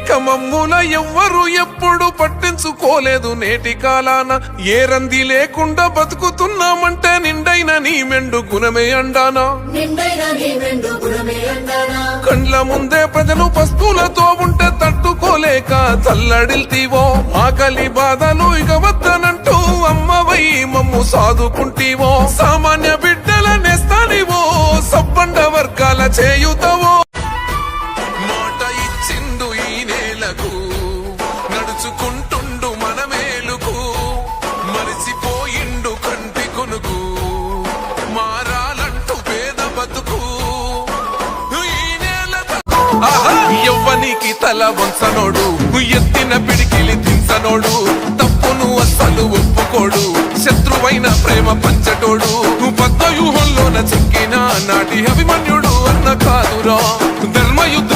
ఇక మమ్ముల ఎవ్వరు ఎప్పుడు పట్టించుకోలేదు నేటి కాలాన ఏ రంది లేకుండా బతుకుతున్నామంటే నిండైన నీ మెండు గుణమే అండానా కండ్ల ముందే ప్రజలు పస్తులతో ఉంటే తట్టుకోలేక చల్లడిల్తీవో ఆకలి బాధలు ఇక వద్దనంటూ అమ్మవై మమ్ము సాదుకుంటీవో సామాన్య బిడ్డల నేస్తానివో సబ్బండ వర్గాల చేయుతవో మాట ఇచ్చిండు ఈ నేలకు నడుచుకుంటుండు మన మేలుకు మరిచిపోయిండు కంటి కొనుకు మారాలంటూ పేద బతుకు ఈ నేల యవ్వనికి తల వంచనోడు ఎత్తిన పిడికిలి దించనోడు తప్పును అస్సలు ఒప్పుకోడు శత్రువైన ప్రేమ పంచటోడు పద్మవ్యూహంలోన చిక్కిన నాటి అభిమన్యుడు అన్న కాదురా ధర్మయుద్ధ